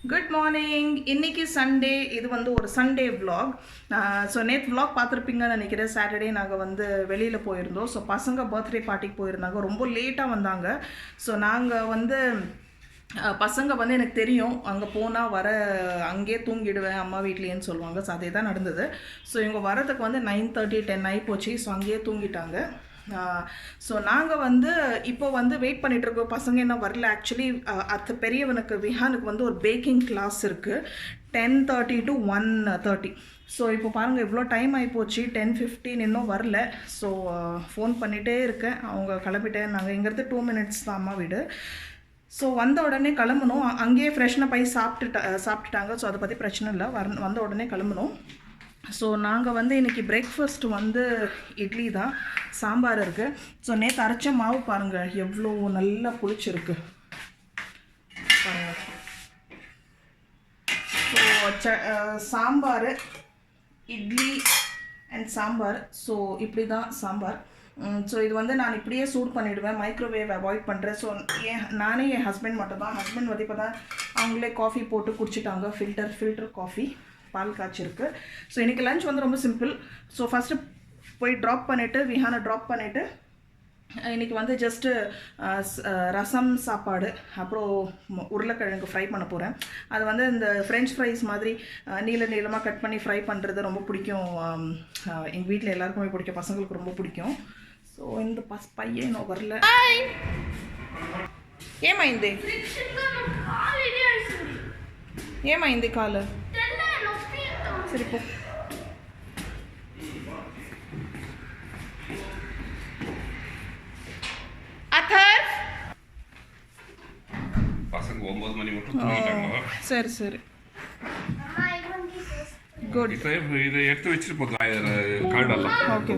Good morning. இன்னைக்கு Sunday. இது வந்து ஒரு சண்டே vlog. ஸோ நேற்று vlog பார்த்துருப்பீங்கன்னு நினைக்கிறேன். சாட்டர்டே நாங்கள் வந்து வெளியில் போயிருந்தோம். ஸோ பசங்க பர்த்டே பார்ட்டிக்கு போயிருந்தாங்க. ரொம்ப லேட்டாக வந்தாங்க. ஸோ நாங்கள் வந்து பசங்க வந்து எனக்கு தெரியும் அங்கே போனால் அங்கேயே தூங்கிடுவேன் அம்மா வீட்லேன்னு சொல்லுவாங்க. ஸோ அதே தான் நடந்தது. ஸோ இவங்க வரதுக்கு வந்து 9:30 10 ஆகி போச்சு. ஸோ அங்கேயே தூங்கிட்டாங்க. ஸோ நாங்கள் வந்து இப்போ வந்து வெயிட் பண்ணிகிட்ருக்கோம். பசங்க என்ன வரல. ஆக்சுவலி பெரியவனுக்கு விஹானுக்கு வந்து ஒரு பேக்கிங் கிளாஸ் இருக்குது 10:30 to 1:30. ஸோ இப்போ பாருங்கள் இவ்வளோ டைம் ஆகிப்போச்சு. 10:15 இன்னும் வரல. ஸோ ஃபோன் பண்ணிகிட்டே இருக்கேன். அவங்க கிளம்பிட்டேன். நாங்கள் இங்கேருந்து 2 minutes தான் அம்மா வீடு. ஸோ வந்த உடனே கிளம்பணும். அங்கேயே ஃப்ரெஷ்னாக போய் சாப்பிட்டுட்டாங்க. ஸோ அதை பற்றி பிரச்சனை இல்லை. வந்த உடனே கிளம்பணும். ஸோ நாங்கள் வந்து இன்றைக்கி பிரேக்ஃபாஸ்ட் வந்து இட்லி தான். சாம்பார் இருக்குது. ஸோ நேற்று அரைச்ச மாவு பாருங்கள் எவ்வளோ நல்லா புளிச்சிருக்கு பாருங்கள். So sambar, idli and sambar. So இப்படி தான் சாம்பார். ஸோ இது வந்து நான் இப்படியே சூட் பண்ணிவிடுவேன். மைக்ரோவேவ் அவாய்ட் பண்ணுறேன். ஸோ நானே என் ஹஸ்பண்ட் மட்டும் தான். ஹஸ்பண்ட் வந்து இப்போ தான் அவங்களே காஃபி போட்டு குடிச்சிட்டாங்க. ஃபில்டர் காஃபி பால் காய்ச்சிருக்கு. ஸோ இன்றைக்கி லஞ்ச் வந்து ரொம்ப சிம்பிள். ஸோ ஃபஸ்ட்டு போய் ட்ராப் பண்ணிவிட்டு விஹானை ட்ராப் பண்ணிவிட்டு இன்றைக்கி வந்து ஜஸ்ட்டு ரசம் சாப்பாடு அப்புறம் உருளைக்கிழங்கு ஃப்ரை பண்ண போகிறேன். அது வந்து இந்த ஃப்ரெஞ்ச் ஃப்ரைஸ் மாதிரி நீளமாக கட் பண்ணி ஃப்ரை பண்ணுறது ரொம்ப பிடிக்கும். எங்கள் வீட்டில் எல்லாருக்குமே பிடிக்கும். பசங்களுக்கு ரொம்ப பிடிக்கும். ஸோ இந்த பையன் இன்னும் வரல. ஏமாயிந்தே ஏமாயிந்தே காலு சரி போ. அத்தர் பசங்க 9 மணி மட்டும் தூங்கிட்டாங்க. சரி சரி குட். இப்போ இதை எடுத்து வச்சுட்டு போங்க கார்டெல்லாம். ஓகே.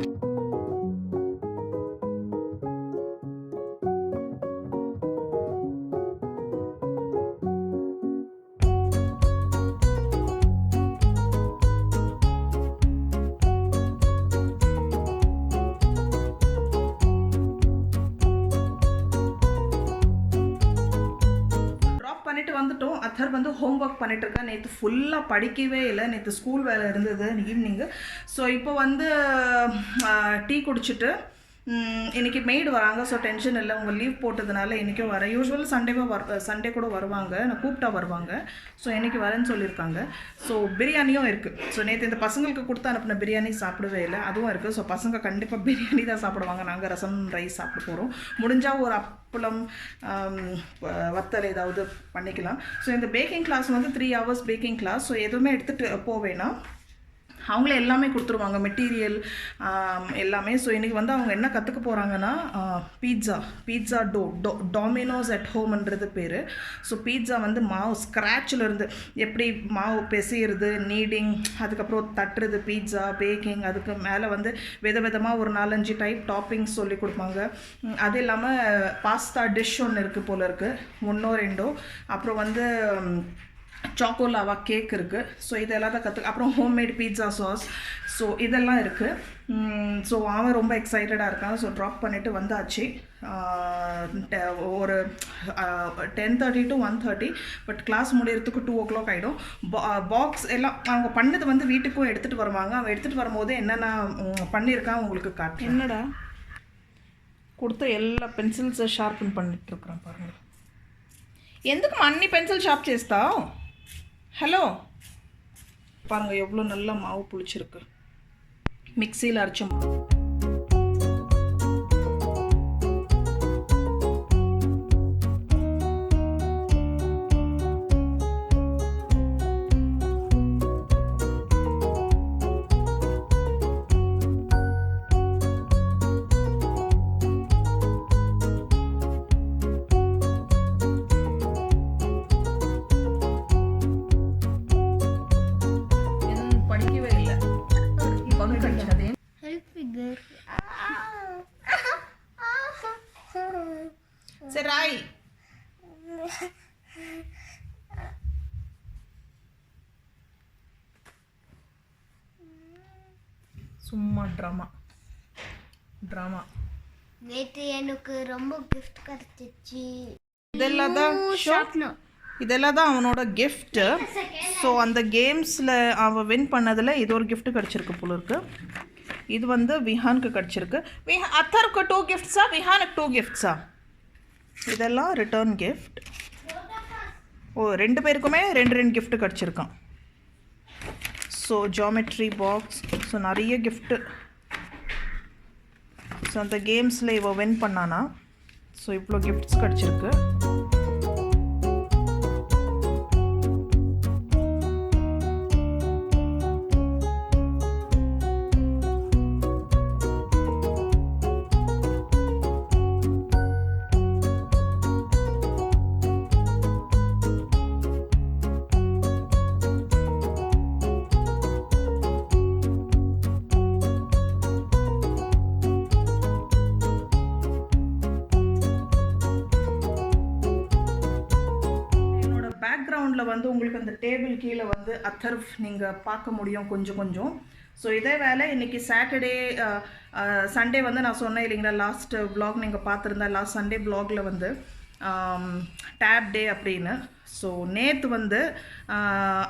பண்ணிட்டு வந்துட்டோம். அத்தர் வந்து ஹோம்ஒர்க் பண்ணிட்டு இருக்கா. நேற்று ஃபுல்லாக படிக்கவே இல்லை. நேற்று ஸ்கூல் வேலை இருந்தது ஈவினிங்கு. ஸோ இப்போ வந்து டீ குடிச்சிட்டு இன்றைக்கி மெய்டு வராங்க. ஸோ டென்ஷன் இல்லை. உங்கள் லீவ் போட்டதுனால இன்றைக்கும் வரேன். யூஸ்வல் சண்டே கூட வருவாங்க. நான் கூப்பிட்டா வருவாங்க. ஸோ இன்றைக்கி வரேன்னு சொல்லியிருக்காங்க. ஸோ பிரியாணியும் இருக்குது. ஸோ நேற்று இந்த பசங்களுக்கு கொடுத்து அனுப்பின பிரியாணி சாப்பிடவே இல்லை. அதுவும் இருக்குது. ஸோ பசங்க கண்டிப்பாக பிரியாணி தான் சாப்பிடுவாங்க. நாங்கள் ரசம் ரைஸ் சாப்பிட போகிறோம். முடிஞ்சால் ஒரு அப்பளம் வத்தல் ஏதாவது பண்ணிக்கலாம். ஸோ இந்த பேக்கிங் கிளாஸ் வந்து 3 hours பேக்கிங் கிளாஸ். ஸோ எதுவுமே எடுத்துகிட்டு போவேன்னா அவங்களே எல்லாமே கொடுத்துருவாங்க, மெட்டீரியல் எல்லாமே. ஸோ இன்றைக்கி வந்து அவங்க என்ன கற்றுக்க போகிறாங்கன்னா பீட்சா டாமினோஸ் அட் ஹோம்ன்றது பேர். ஸோ பீட்சா வந்து மாவு ஸ்க்ராட்சிலேருந்து எப்படி மாவு பிசையிறது, நீடிங், அதுக்கப்புறம் தட்டுறது, பீட்சா பேக்கிங், அதுக்கு மேலே வந்து விதமாக ஒரு 4-5 டைப் டாப்பிங்ஸ் சொல்லி கொடுப்பாங்க. அது இல்லாமல் பாஸ்தா டிஷ் ஒன்று இருக்குது போல் இருக்குது, 1-2. அப்புறம் வந்து சாக்கோலாவா கேக் இருக்குது. ஸோ இதெல்லாம் தான் அப்புறம் ஹோம்மேட் பீட்சா சாஸ். ஸோ இதெல்லாம் இருக்குது. ஸோ அவன் ரொம்ப எக்ஸைட்டடாக இருக்கான். ஸோ ட்ராப் பண்ணிவிட்டு வந்தாச்சு. ஒரு 10:30 to 1:30. பட் கிளாஸ் முடியறதுக்கு 2 o'clock ஆகிடும். பாக்ஸ் எல்லாம் அவங்க பண்ணது வந்து வீட்டுக்கும் எடுத்துகிட்டு வருவாங்க. அவன் எடுத்துகிட்டு வரும்போது என்னென்ன பண்ணியிருக்கான் உங்களுக்கு காட்டு. என்னடா கொடுத்த எல்லா பென்சில்ஸை ஷார்பன் பண்ணிட்டுருக்குறான் பாருங்கள். ఎందుకు అన్ని పెన్సిల్ షార్ప్ చేస్తావు? హలో பாருங்கள் எவ்வளோ நல்லா மாவு புளிச்சிருக்கு. மிக்சியில் அரைச்ச மாவு. சரி சும்மா ட்ராமா. நேற்று எனக்கு ரொம்ப கிஃப்ட் கிடைச்சிச்சு. இதெல்லாம் தான் ஷார்ப்னர். இதெல்லாம் தான் அவனோட கிஃப்ட்டு. ஸோ அந்த கேம்ஸில் அவன் வின் பண்ணதில் இது ஒரு கிஃப்ட்டு கிடச்சிருக்கு போல இருக்கு. இது வந்து விஹானுக்கு கிடச்சிருக்கு. அத்தருக்கு 2 கிஃப்ட்ஸா, விஹானுக்கு 2 கிஃப்ட்ஸா? இதெல்லாம் ரிட்டர்ன் கிஃப்ட். ஓ 2 பேருக்குமே 2 கிஃப்ட்டு கிடச்சிருக்கான். So geometry box. ஸோ நிறைய கிஃப்ட்டு. ஸோ அந்த கேம்ஸில் இவன் வின் பண்ணானா. ஸோ இவ்வளோ கிஃப்ட்ஸ் கிடச்சிருக்கு. பேக்ரவுண்டில் வந்து உங்களுக்கு அந்த டேபிள் கீழே வந்து அத்தர்ஃப் நீங்கள் பார்க்க முடியும் கொஞ்சம். ஸோ இதே வேலை இன்றைக்கி சாட்டர்டே சண்டே வந்து நான் சொன்னேன் இல்லைங்களா, லாஸ்ட் வ்ளாக் நீங்கள் பார்த்துருந்தா, லாஸ்ட் சண்டே வ்ளாகில் வந்து டேப் டே அப்படின்னு. ஸோ நேற்று வந்து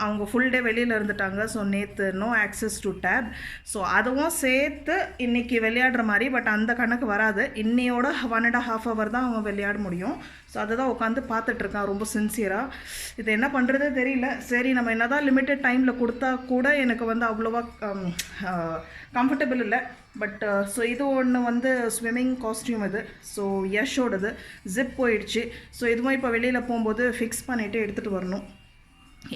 அவங்க ஃபுல் டே வெளியில் இருந்துட்டாங்க. ஸோ நேற்று no access to tab. So அதுவும் சேர்த்து இன்றைக்கி விளையாடுற மாதிரி, பட் அந்த கணக்கு வராது. இன்னையோட 1.5 hour தான் அவங்க விளையாட முடியும். ஸோ அதை தான் உட்காந்து பார்த்துட்ருக்கான் ரொம்ப சின்சியராக. இது என்ன பண்ணுறதே தெரியல. சரி நம்ம என்ன தான் லிமிட்டட் டைமில் கொடுத்தா கூட எனக்கு வந்து அவ்வளோவா கம்ஃபர்டபுள் இல்லை. பட் ஸோ இது ஒன்று வந்து ஸ்விம்மிங் காஸ்டியூம் இது. ஸோ யஷோடது ஜிப் போயிடுச்சு. ஸோ இதுவும் இப்போ வெளியில் போகும்போது ஃபிக்ஸ் பண்ணிவிட்டு எடுத்துகிட்டு வரணும்.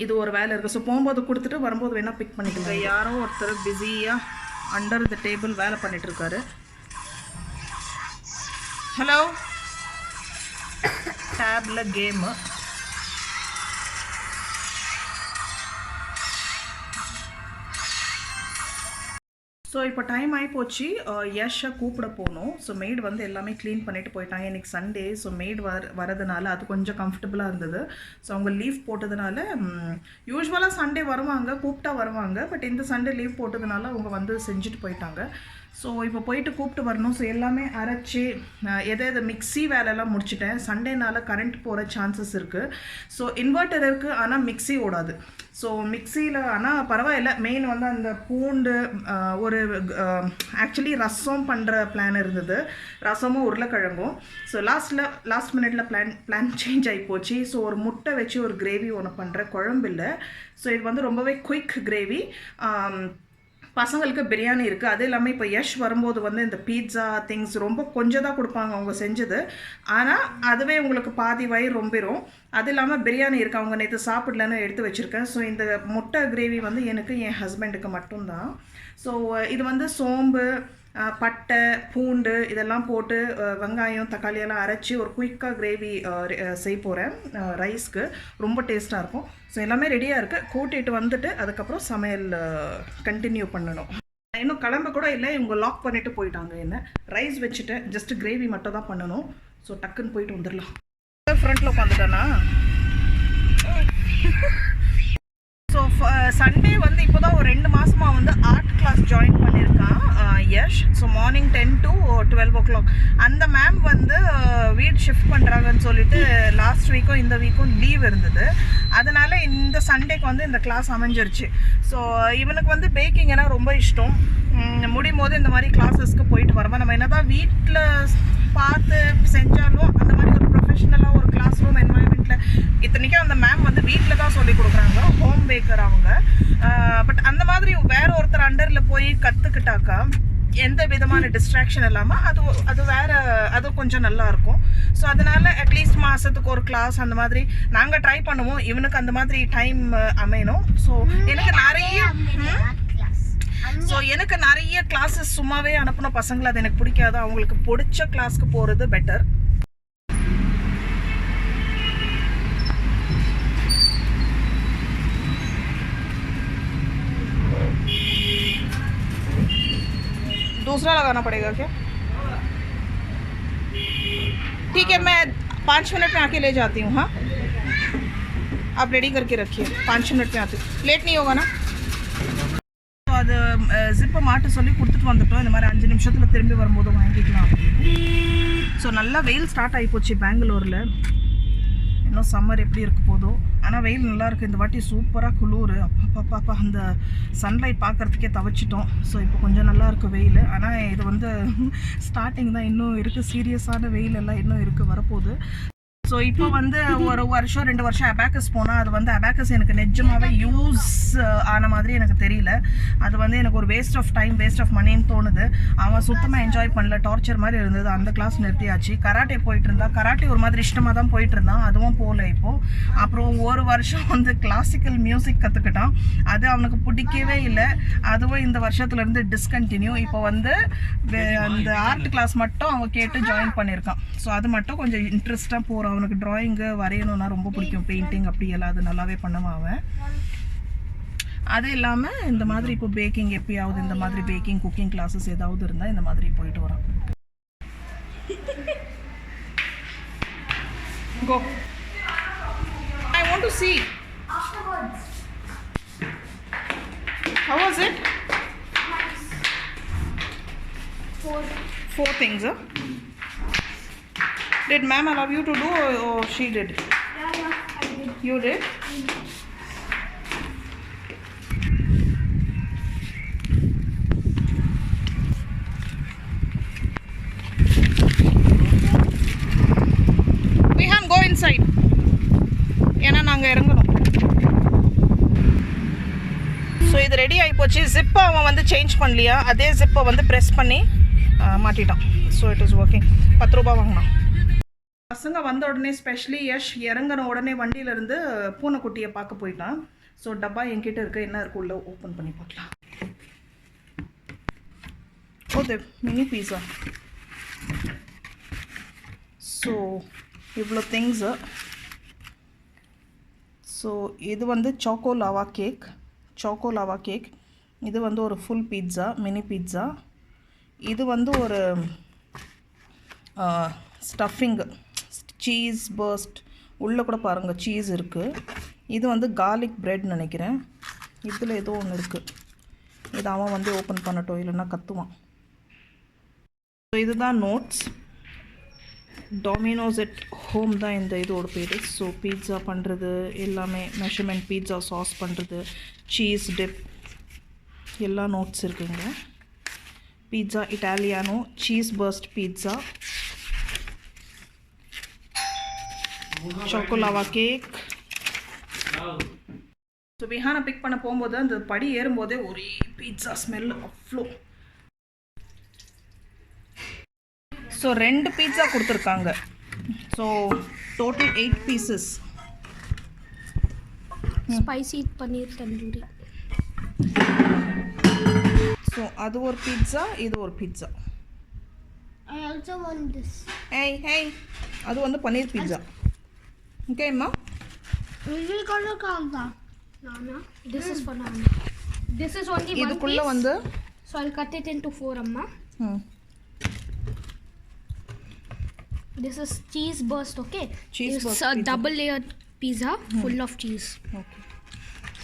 இது ஒரு வேலை இருக்குது. ஸோ போகும்போது கொடுத்துட்டு வரும்போது வேணால் பிக் பண்ணிக்கலாம். யாரோ ஒருத்தர் பிஸியாக அண்டர் த டேபிள் வேலை பண்ணிகிட்ருக்காரு. Hello, table game. ஸோ இப்போ டைம் ஆகிப்போச்சு. யஷை கூப்பிட போகணும். ஸோ மெய்டு வந்து எல்லாமே க்ளீன் பண்ணிவிட்டு போயிட்டாங்க. இன்றைக்கி சண்டே. ஸோ மெய்டு வரதுனால அது கொஞ்சம் கம்ஃபர்டபுளாக இருந்தது. ஸோ அவங்க லீவ் போட்டதுனால, யூஸ்வலாக சண்டே வருவாங்க, கூப்பிட்டா வருவாங்க. பட் இந்த சண்டே லீவ் போட்டதுனால அவங்க வந்து செஞ்சுட்டு போயிட்டாங்க. ஸோ இப்போ போயிட்டு கூப்பிட்டு வரணும். ஸோ எல்லாமே அரைச்சி எது மிக்ஸி வேலையெல்லாம் முடிச்சுட்டேன். சண்டேனால கரண்ட் போகிற சான்சஸ் இருக்குது. ஸோ இன்வெர்ட்டர் இருக்குது, ஆனால் மிக்ஸி ஓடாது. ஸோ மிக்ஸியில் ஆனால் பரவாயில்ல. மெயின் வந்து அந்த பூண்டு ஒரு ஆக்சுவலி ரசம் பண்ணுற பிளான் இருந்தது. ரசமும் உருளைக்கிழங்கும். ஸோ லாஸ்ட் மினிட்ல பிளான் சேஞ்ச் ஆகி போச்சு. ஸோ ஒரு முட்டை வச்சு ஒரு கிரேவி ஒன்று பண்ணுறேன், குழம்பு இல்லை. ஸோ இது வந்து ரொம்பவே குயிக் கிரேவி. பசங்களுக்கு பிரியாணி இருக்குது. அது இல்லாமல் இப்போ யஷ் வரும்போது வந்து இந்த பீட்சா திங்ஸ் ரொம்ப கொஞ்சம் தான் கொடுப்பாங்க அவங்க செஞ்சது. ஆனால் அதுவே உங்களுக்கு பாதி வயிறு ரொம்பிடும். அது இல்லாமல் பிரியாணி இருக்குது, அவங்க நேற்று சாப்பிடலன்னு எடுத்து வச்சுருக்கேன். ஸோ இந்த முட்டை கிரேவி வந்து எனக்கு என் ஹஸ்பண்டுக்கு மட்டும்தான். ஸோ இது வந்து சோம்பு, பட்டை, பூண்டு இதெல்லாம் போட்டு வெங்காயம் தக்காளியெல்லாம் அரைச்சி ஒரு குயிக்காக கிரேவி செய்ய போகிறேன் ரைஸ்க்கு. ரொம்ப டேஸ்ட்டாக இருக்கும். ஸோ எல்லாமே ரெடியாக இருக்குது. கூட்டிகிட்டு வந்துட்டு அதுக்கப்புறம் சமையல் கண்டினியூ பண்ணணும். இன்னும் கிளம்ப கூட இல்லை, இவங்க லாக் பண்ணிவிட்டு போயிட்டாங்க. என்ன ரைஸ் வச்சுட்டு ஜஸ்ட் கிரேவி மட்டும் தான் பண்ணணும். ஸோ டக்குன்னு போயிட்டு வந்துடலாம். ஃப்ரண்ட்டில் உட்காந்துட்டேனா. ஸோ சண்டே வந்து இப்போ தான் ஒரு 2 மாதமாக வந்து ஆர்ட் கிளாஸ் ஜாயின் பண்ணியிருக்கான் Yash. So morning 10 to 12 o'clock. அந்த மேம் வந்து வீடு ஷிஃப்ட் பண்ணுறாங்கன்னு சொல்லிட்டு லாஸ்ட் வீக்கும் இந்த வீக்கும் லீவ் இருந்தது. அதனால் இந்த சண்டேக்கு வந்து இந்த கிளாஸ் அமைஞ்சிருச்சு. ஸோ இவனுக்கு வந்து பேக்கிங்னா ரொம்ப இஷ்டம். முடியும் போது இந்த மாதிரி கிளாஸஸ்க்கு போயிட்டு வருவான். நம்ம என்ன தான் வீட்டில் பார்த்து செஞ்சாலும் அந்த மாதிரி ஒரு ப்ரொஃபஷ்னலாக ஒரு கிளாஸ் ரூம் என்வாயன்மெண்ட்டில், இத்தனைக்கும் அந்த மேம் வந்து வீட்டில் தான் சொல்லி கொடுக்குறாங்க, ஹோம் பேக்கர் அவங்க. பட் அந்த மாதிரி வேற ஒருத்தர் அண்டரில் போய் கற்றுக்கிட்டாக்கா எந்த விதமான டிஸ்ட்ராக்ஷன் இல்லாமல் அது வேறு, அது கொஞ்சம் நல்லாயிருக்கும். ஸோ அதனால் அட்லீஸ்ட் மாதத்துக்கு ஒரு கிளாஸ் அந்த மாதிரி நாங்கள் ட்ரை பண்ணுவோம். இவனுக்கு அந்த மாதிரி டைம் அமையணும். ஸோ எனக்கு நிறைய கிளாஸஸ் சும்மாவே அனுப்பணும் பசங்களை, அது எனக்கு பிடிக்காது. அவங்களுக்கு பிடிச்ச கிளாஸ்க்கு போகிறது பெட்டர். दूसरा लगाना पड़ेगा क्या? ठीक है, मैं 5 मिनट में आके ले जाती हूँ. हाँ, आप रेडी करके रखिए, 5 मिनट में आती हूँ. लेट नहीं होगा ना? அது ஜிப்பை மாட்ட சொல்லி கொடுத்துட்டு வந்துட்டோம். இந்த மாதிரி 5 நிமிஷத்தில் திரும்பி வரும்போது வாங்கிக்கலாம். ஸோ நல்லா வெயில் ஸ்டார்ட் ஆகிப்போச்சு பெங்களூரில். இன்னும் சம்மர் எப்படி இருக்க போதோ. ஆனால் வெயில் நல்லா இருக்குது இந்த வாட்டி, சூப்பராக குளிர். அப்பா அந்த சன்லைட் பார்க்குறதுக்கே தவிச்சிட்டோம். ஸோ இப்போ கொஞ்சம் நல்லா இருக்குது வெயில். ஆனால் இது வந்து ஸ்டார்டிங் தான், இன்னும் இருக்குது. சீரியஸான வெயில் எல்லாம் இன்னும் இருக்குது, வரப்போகுது. ஸோ இப்போ வந்து ஒரு வருஷம் 2 வருஷம் அபாக்கஸ் போனால் அது வந்து அபாக்கஸ் எனக்கு நிஜமாகவே யூஸ் ஆன மாதிரி எனக்கு தெரியல. அது வந்து எனக்கு ஒரு waste of time, waste of மணின்னு தோணுது. அவன் சுத்தமாக என்ஜாய் பண்ணல, டார்ச்சர் மாதிரி இருந்தது. அந்த கிளாஸ் நிறுத்தியாச்சு. கராட்டே போயிட்டு இருந்தா, கராட்டே ஒரு மாதிரி இஷ்டமாக தான் போயிட்டு இருந்தான், அதுவும் போகல இப்போது. அப்புறம் ஒரு வருஷம் வந்து கிளாசிக்கல் மியூசிக் கற்றுக்கிட்டான், அது அவனுக்கு பிடிக்கவே இல்லை. அதுவும் இந்த வருஷத்துலேருந்து டிஸ்கண்டினியூ. இப்போ வந்து அந்த ஆர்ட் கிளாஸ் மட்டும் அவன் கேட்டு ஜாயின் பண்ணியிருக்கான். ஸோ அது மட்டும் கொஞ்சம் இன்ட்ரெஸ்ட்டாக போகிறான். அவனுக்கு ட்ராயிங்கு வரையணுன்னா ரொம்ப பிடிக்கும், பெயிண்டிங் அப்படியெல்லாம் அது நல்லாவே பண்ணுவான் அவன். அது இல்லாமல் இந்த மாதிரி இப்போ பேக்கிங், எப்பயாவது இந்த மாதிரி பேக்கிங் குக்கிங் கிளாஸஸ் ஏதாவது இருந்தால் இந்த மாதிரி போயிட்டு வரான். Go. I want to see. How was it? Four things, huh? Did ma'am allow you to do or she did? Yeah, I did. You did? Vihan, go inside. ஏன்னா நாங்கள் இறங்கணும். So இது ரெடி ஆகி போச்சு. ஜிப்பை அவன் வந்து சேஞ்ச் பண்ணலையா, அதே ஜிப்பை வந்து ப்ரெஸ் பண்ணி மாட்டிட்டான். So it is working. 10 ரூபா வாங்கினான். பசங்க வந்த உடனே, ஸ்பெஷலி யஷ் இறங்கின உடனே வண்டியிலேருந்து பூனைக்குட்டியை பார்க்க போயிட்டான். ஸோ டப்பா என்கிட்ட இருக்குது, என்ன இருக்கு உள்ள ஓப்பன் பண்ணி பார்க்கலாம். ஓ த மினி பீஸா. ஸோ இவ்வளோ திங்ஸு. ஸோ இது வந்து சாக்கோ லாவா கேக். இது வந்து ஒரு ஃபுல் பீட்ஸா, மினி பீட்ஸா. இது வந்து ஒரு ஸ்டஃபிங்கு, சீஸ் பர்ஸ்ட் உள்ளே கூட பாருங்கள் சீஸ் இருக்குது. இது வந்து கார்லிக் பிரெட் நினைக்கிறேன். இதில் ஏதோ ஒன்று இருக்குது. இது அவன் வந்து ஓப்பன் பண்ணட்டும், இல்லைன்னா கத்துவான். ஸோ இதுதான் நோட்ஸ். டொமினோஸ் அட் ஹோம் தான் இந்த இதோட பேர். ஸோ பீட்ஸா பண்ணுறது எல்லாமே, மெஷர்மெண்ட், பீட்ஸா சாஸ் பண்ணுறது, சீஸ் டிப், எல்லா நோட்ஸ் இருக்குங்க. Pizza italiano, cheese burst pizza, choco lava cake. So விஹானை பிக் பண்ண போகும்போது அந்த படி ஏறும்போதே ஒரே பீட்ஸா ஸ்மெல் அவ்வளோ. ஸோ 2 பீட்ஸா கொடுத்துருக்காங்க. So total 8 pieces. Spicy paneer tandoori. So அது ஒரு பீட்ஸா, இது ஒரு pizza. I also want this. hey அது வந்து பன்னீர் பீட்ஸா. ஓகே அம்மா. We will color Nana. This is for Nana. This is only one இதுக்குள்ள piece. வந்து So I'll cut it into 4, Amma. This is cheese burst, okay? Cheese it's burst a pizza. double layered pizza full of cheese. Okay.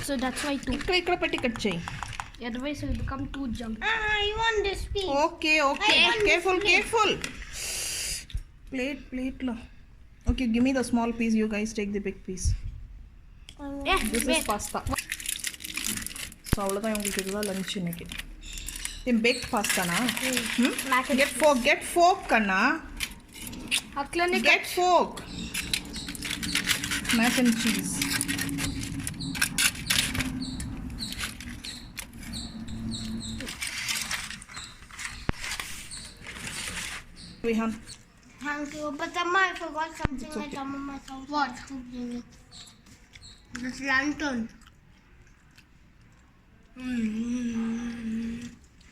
So that's why 2. ఇక్కడ పెట్టి cut చేయి. Otherwise it will become too junk. I want this piece. Okay careful. ప్లేట్లో. Okay, give me the small piece, you guys take the big piece. This is pasta. So அவ்வளோதான் உங்களுக்கு. இதுதான் lunch இன்னைக்கு. இது back பாஸ்தானா? Get fork Kanna. Get fork. Mac and cheese. Vihan. Thank you. But Amma, I forgot something at Amma's house. What? To bring it. This lantern.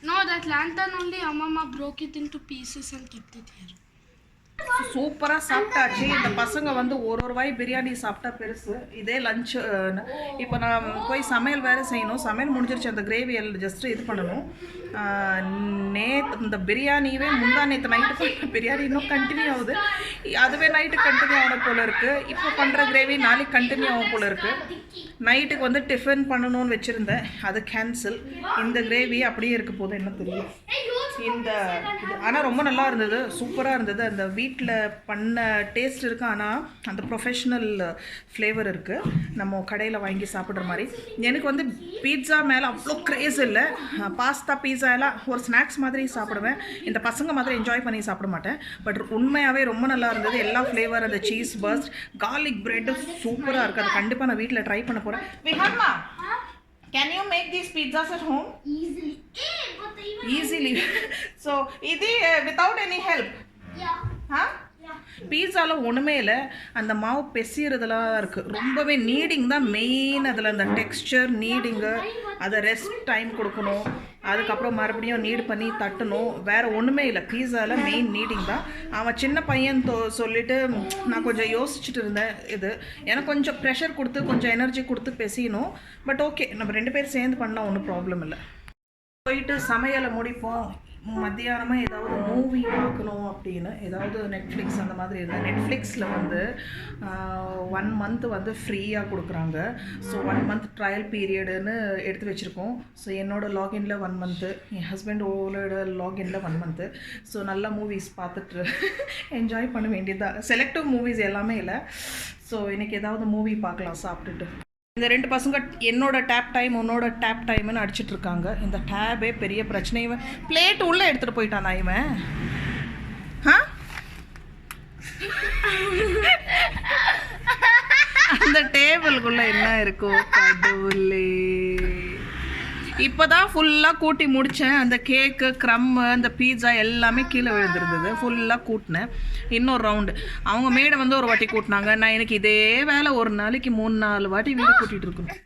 No, that lantern only Amma broke it into pieces and kept it here. சூப்பராக சாப்பிட்டாச்சு. இந்த பசங்க வந்து ஒரு வாய் பிரியாணி சாப்பிட்டா பெருசு. இதே lunch. இப்போ நான் போய் சமையல் வேறு செய்யணும். சமையல் முடிஞ்சிருச்சு. அந்த கிரேவி ஜஸ்ட்டு இது பண்ணணும். இந்த பிரியாணியவே முந்தா நேற்று நைட்டு பிரியாணி இன்னும் கண்டினியூ ஆகுது, அதுவே நைட்டு கண்டினியூ ஆகணும் போல் இருக்குது. இப்போ பண்ணுற கிரேவி நாளைக்கு கண்டினியூ ஆகும் போல் இருக்குது. நைட்டுக்கு வந்து டிஃபன் பண்ணணும்னு வச்சுருந்தேன், அது கேன்சல். இந்த கிரேவி அப்படியே இருக்க போது என்ன தெரியும். இந்த ஆனால் ரொம்ப நல்லா இருந்தது, சூப்பராக இருந்தது. அந்த வீட்டில் பண்ண டேஸ்ட் இருக்குது, ஆனால் அந்த ப்ரொஃபஷ்னல் ஃப்ளேவர் இருக்குது நம்ம கடையில் வாங்கி சாப்பிட்ற மாதிரி. எனக்கு வந்து பீட்சா மேலே அவ்வளோ க்ரேஸ் இல்லை. பாஸ்தா பீட்சா எல்லாம் ஒரு ஸ்நாக்ஸ் மாதிரி சாப்பிடுவேன், இந்த பசங்க மாதிரி என்ஜாய் பண்ணி சாப்பிட மாட்டேன். பட் உண்மையாகவே ரொம்ப நல்லா இருந்தது. எல்லா ஃப்ளேவர், அந்த சீஸ் பர்ஸ்ட், கார்லிக் பிரெட்டு சூப்பராக இருக்குது. அது கண்டிப்பாக நான் வீட்டில் ட்ரை பண்ண போகிறேன். விஹான்மா, can you make these pizzas at home? Easily. So, இது without any help? Yeah. Huh? பீஸாவில் ஒன்றுமே இல்லை, அந்த மாவு பெசிறதுலாம் இருக்குது. ரொம்பவே நீடிங் தான் மெயின். அதில் அந்த டெக்ஸ்சர் நீடிங்கு, அதை ரெஸ்ட் டைம் கொடுக்கணும், அதுக்கப்புறம் மறுபடியும் நீட் பண்ணி தட்டணும். வேறு ஒன்றுமே இல்லை, பீஸாவில் மெயின் நீடிங் தான். அவன் சின்ன பையன் சொல்லிவிட்டு நான் கொஞ்சம் யோசிச்சுட்டு இருந்தேன். இது எனக்கு கொஞ்சம் ப்ரெஷர் கொடுத்து கொஞ்சம் எனர்ஜி கொடுத்து பெசியணும். பட் ஓகே, நம்ம 2 பேர் சேர்ந்து பண்ணால் ஒன்றும் ப்ராப்ளம் இல்லை. போயிட்டு சமையலை முடிப்போம். மத்தியானமாக ஏதாவது மூவி பார்க்கணும் அப்படின்னு ஏதாவது நெட்ஃப்ளிக்ஸ் அந்த மாதிரி இருந்தால், நெட்ஃப்ளிக்ஸில் வந்து 1 month வந்து ஃப்ரீயாக கொடுக்குறாங்க. ஸோ 1 month ட்ரையல் பீரியடுன்னு எடுத்து வச்சுருக்கோம். ஸோ என்னோடய லாகின்ல 1 month, என் ஹஸ்பண்டோட லாகின்ல 1 month. ஸோ நல்ல மூவிஸ் பார்த்துட்டு என்ஜாய் பண்ண வேண்டியதுதான். செலக்டிவ் மூவிஸ் எல்லாமே இல்லை. ஸோ இன்றைக்கி ஏதாவது மூவி பார்க்கலாம் சாப்பிட்டுட்டு. இந்த 2 பசங்க என்னோட டேப் டைம் உன்னோட டேப் டைம்னு அடிச்சிட்டு இருக்காங்க. இந்த டேபே பெரிய பிரச்சனை. இவன் பிளேட் உள்ளே எடுத்துகிட்டு போயிட்டானா இவன்? அந்த டேபிளுக்குள்ளே என்ன இருக்கோ கடவுளே. இப்போ தான் ஃபுல்லாக கூட்டி முடித்தேன். அந்த கேக்கு, க்ரம்மு, அந்த பீட்சா எல்லாமே கீழே விழுந்துருந்தது. ஃபுல்லாக கூட்டினேன். இன்னொரு ரவுண்டு அவங்க மேடை வந்து ஒரு வாட்டி கூட்டினாங்க. நான் எனக்கு இதே வேலை ஒரு நாளைக்கு 3-4 வாட்டி வீடு கூட்டிகிட்டு இருக்கணும்.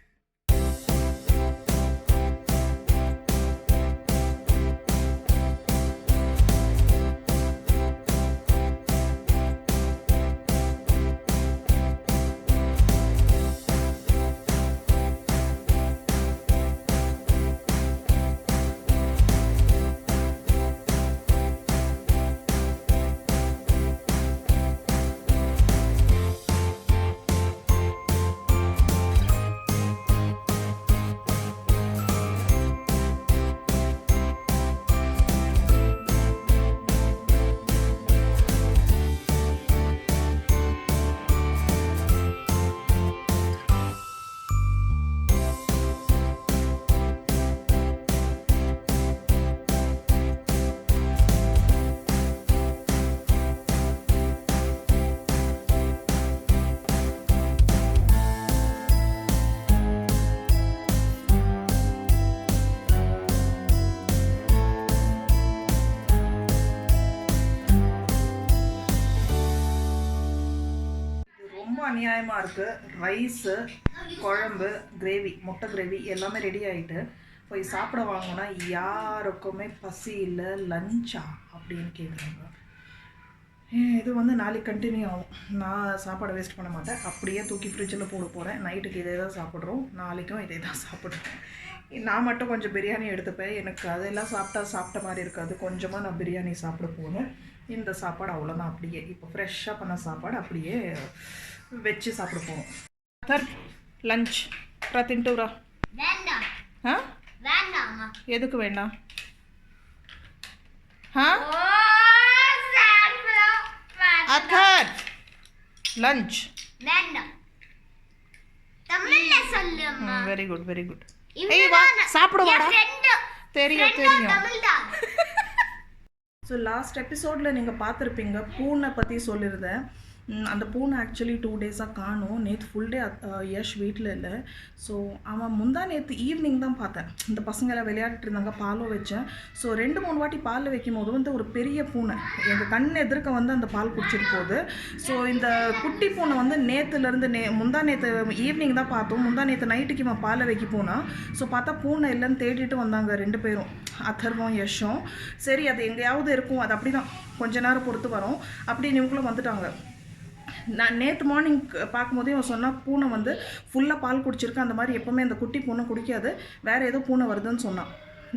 அநியாயமாக இருக்குது. ரைஸு, குழம்பு, கிரேவி, முட்டை கிரேவி எல்லாமே ரெடி ஆகிட்டு போய் சாப்பிட வாங்கினா யாருக்குமே பசி இல்லை. லஞ்சா அப்படின்னு கேட்குறாங்க. இது வந்து நாளைக்கு கண்டினியூ ஆகும். நான் சாப்பாடை வேஸ்ட் பண்ண மாட்டேன், அப்படியே தூக்கி ஃப்ரிட்ஜில் போட போகிறேன். நைட்டுக்கு இதே தான் சாப்பிட்றோம், நாளைக்கும் இதே தான் சாப்பிட்றோம். நான் மட்டும் கொஞ்சம் பிரியாணி எடுத்துப்பேன். எனக்கு அதெல்லாம் சாப்பிட்ட மாதிரி இருக்காது. கொஞ்சமாக நான் பிரியாணி சாப்பிட போனேன். இந்த சாப்பாடு அவ்வளோதான். அப்படியே இப்போ ஃப்ரெஷ்ஷாக பண்ண சாப்பாடு அப்படியே வச்சு சாப்பிட போவோம். Sir lunch தின்ட்டுரா? ஆ எதுக்கு வேண்டாம்? அத்தர் lunch very good very good. ஏய் வா சாப்பிடுவாடா. தெரியும் தெரியும். ஸோ லாஸ்ட் எபிசோடில் நீங்கள் பார்த்துருப்பீங்க, பூனை பற்றி சொல்லியிருந்தேன். அந்த பூனை ஆக்சுவலி 2 days காணும். நேற்று ஃபுல் டே யஷ் வீட்டில் இல்லை. ஸோ அவன் முந்தா நேற்று ஈவினிங் தான் பார்த்தேன். இந்த பசங்களாம் விளையாடிட்டு இருந்தாங்க, பாலும் வச்சேன். ஸோ 2-3 வாட்டி பால் வைக்கும் போது வந்து ஒரு பெரிய பூனை எங்கள் கண் எதிர்க்க வந்து அந்த பால் குடிச்சிட்டு போகுது. ஸோ இந்த குட்டி பூனை வந்து நேற்றுலேருந்து முந்தா நேற்று ஈவினிங் தான் பார்த்தோம். முந்தா நேற்று நைட்டுக்கு இவன் பாலை வைக்க போனான். ஸோ பார்த்தா பூனை இல்லைன்னு தேடிட்டு வந்தாங்க 2 பேரும், அதர்வும் யஷும். சரி அது எங்கேயாவது இருக்கும், அது அப்படி தான் கொஞ்ச நேரம் பொறுத்து வரும். அப்படி இவங்களும் வந்துட்டாங்க. நான் நேற்று மார்னிங் பார்க்கும்போதே அவன் சொன்னால் பூனை வந்து ஃபுல்லாக பால் குடிச்சிருக்கு. அந்த மாதிரி எப்போவுமே அந்த குட்டி பூனை குடிக்காது, வேறு ஏதோ பூனை வருதுன்னு சொன்னான்.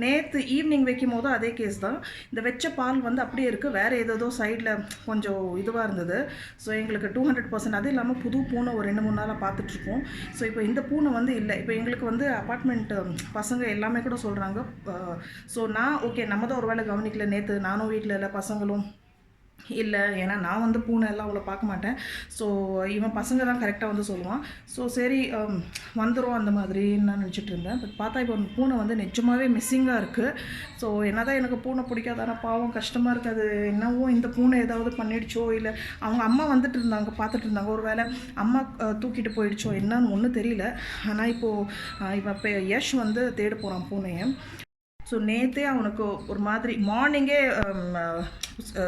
நேற்று ஈவினிங் வைக்கும் போது அதே கேஸ் தான். இந்த வச்ச பால் வந்து அப்படியே இருக்குது, வேறு ஏதோ சைடில் கொஞ்சம் இதுவாக இருந்தது. ஸோ எங்களுக்கு 200%. அது இல்லாமல் புது பூனை ஒரு 2-3 நாளாக பார்த்துட்ருக்கோம். ஸோ இப்போ இந்த பூனை வந்து இல்லை. இப்போ எங்களுக்கு வந்து அப்பார்ட்மெண்ட்டு பசங்க எல்லாமே கூட சொல்கிறாங்க. ஸோ நான் ஓகே நம்ம தான் ஒரு வேளை கவனிக்கல, நேற்று நானும் வீட்டில் இல்லை, பசங்களும் இல்லை, ஏன்னா நான் வந்து பூனை எல்லாம் அவ்வளோ பார்க்க மாட்டேன். ஸோ இவன் பசங்க தான் கரெக்டாக வந்து சொல்லுவான். ஸோ சரி வந்துடும் அந்த மாதிரி நான் நினச்சிட்டு இருந்தேன். பட் பார்த்தா இப்போ பூனை வந்து நிஜமாகவே மிஸ்ஸிங்காக இருக்குது. ஸோ என்ன தான் எனக்கு பூனை பிடிக்காதானா பாவம் கஷ்டமாக இருக்காது. என்னவோ இந்த பூனை ஏதாவது பண்ணிடுச்சோ, இல்லை அவங்க அம்மா வந்துட்டு இருந்தாங்க பார்த்துட்டு இருந்தாங்க, ஒரு வேளை அம்மா தூக்கிட்டு போயிடுச்சோ என்னன்னு ஒன்றும் தெரியல. ஆனால் இப்போது இவன் இப்போ யஷ் வந்து தேட போகிறான் பூனையை. ஸோ நேற்றே அவனுக்கு ஒரு மாதிரி மார்னிங்கே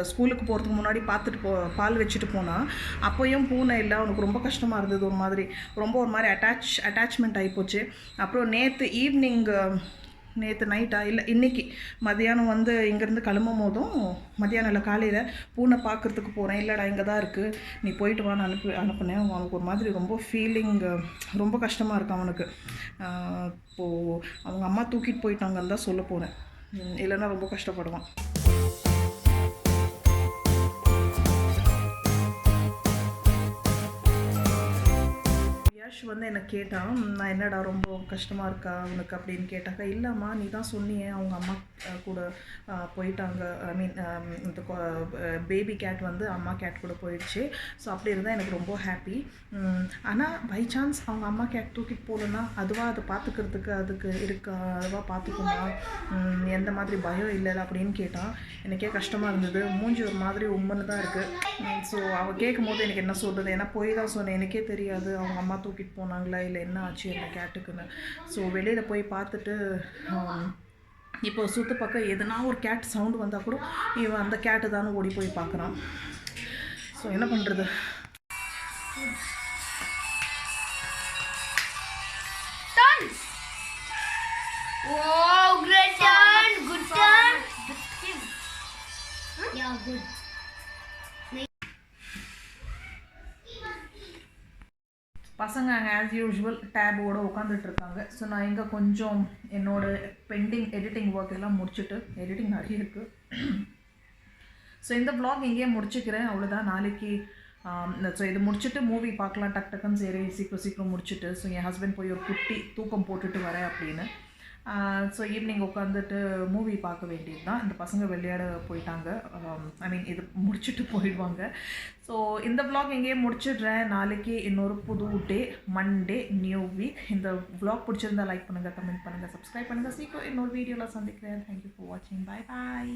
ஸ்கூலுக்கு போகிறதுக்கு முன்னாடி பால் வச்சுட்டு போனான். அப்போயும் பூனை இல்லை, அவனுக்கு ரொம்ப கஷ்டமாக இருந்தது. ஒரு மாதிரி அட்டாச்மெண்ட் ஆகிப்போச்சு. அப்புறம் நேற்று நைட்டா இல்லை இன்றைக்கி மதியானம் வந்து இங்கேருந்து கிளம்பும் போதும், மதியானம் இல்லை காலையில் பூனை பார்க்குறதுக்கு போகிறேன். இல்லைடா இங்கே தான் இருக்குது, நீ போயிட்டு வான்னு அனுப்புனேன். அவனுக்கு ஒரு மாதிரி ரொம்ப ரொம்ப கஷ்டமாக இருக்கு அவனுக்கு. இப்போது அவங்க அம்மா தூக்கிட்டு போயிட்டாங்கன்னு தான் சொல்ல போகிறேன், இல்லைன்னா ரொம்ப கஷ்டப்படுவான். வந்து என்ன கேட்டான், நான் என்னடா ரொம்ப கஷ்டமாக இருக்கா உனக்கு அப்படின்னு கேட்டாக்கா, இல்லைம்மா நீ தான் சொன்னியே அவங்க அம்மா கூட போயிட்டாங்க. ஐ மீன் இந்த பேபி கேட் வந்து அம்மா கேட் கூட போயிடுச்சு. ஸோ அப்படி இருந்தால் எனக்கு ரொம்ப ஹாப்பி. ஆனால் பை சான்ஸ் அவங்க அம்மா கேட் தூக்கிட்டு போகலன்னா அதுவாக அதை பார்த்துக்கிறதுக்கு அதுக்கு இருக்கா, அதுவாக பார்த்துக்குமா, எந்த மாதிரி பயம் இல்லை அப்படின்னு கேட்டான். எனக்கே கஷ்டமாக இருந்தது. மூஞ்சி ஒரு மாதிரி உம்மன்னு தான் இருக்குது. ஸோ அவள் கேட்கும் போது எனக்கு என்ன சொல்கிறது, ஏன்னா போய் தான் சொன்னேன், எனக்கே தெரியாது அவங்க அம்மா தூக்கிட்டு போனாங்களா இல்லை என்ன ஆச்சு அந்த கேட்டுக்குன்னு. ஸோ வெளியில் போய் பார்த்துட்டு இப்போ சுற்று பக்கம் எதுனா ஒரு கேட் சவுண்டு வந்தால் கூட இவன் அந்த கேட்டு தானே ஓடி போய் பார்க்குறான். ஸோ என்ன பண்ணுறது. Oh, great turn! Good turn! Yeah, good. பசங்க அங்கே ஆஸ் யூஷுவல் டேபோடு உட்காந்துட்ருக்காங்க. ஸோ நான் இங்கே கொஞ்சம் என்னோடய பெண்டிங் எடிட்டிங் ஒர்க் எல்லாம் முடிச்சுட்டு, எடிட்டிங் நிறைய இருக்குது. ஸோ இந்த vlog இங்கேயே முடிச்சுக்கிறேன், அவ்வளோதான். நாளைக்கு ஸோ இது முடிச்சுட்டு மூவி பார்க்கலாம் டக்குன்னு. சரி சீக்கிரம் முடிச்சுட்டு, ஸோ என் ஹஸ்பண்ட் போய் ஒரு குட்டி தூக்கம் போட்டுட்டு வரேன் அப்படின்னு. ஸோ ஈவினிங் உட்காந்துட்டு மூவி பார்க்க வேண்டியது தான். இந்த பசங்க விளையாட போயிட்டாங்க. ஐ மீன் இது முடிச்சுட்டு போயிடுவாங்க. ஸோ இந்த vlog எங்கேயே முடிச்சிடுறேன். நாளைக்கு இன்னொரு புது டே, மண்டே, நியூ வீக். இந்த vlog பிடிச்சிருந்தா லைக் பண்ணுங்கள், கமெண்ட் பண்ணுங்கள், சப்ஸ்கிரைப் பண்ணுங்கள். சீக்கிரம் இன்னொரு வீடியோவில் சந்திக்கிறேன். தேங்க்யூ ஃபார் வாட்சிங். பாய் பாய்.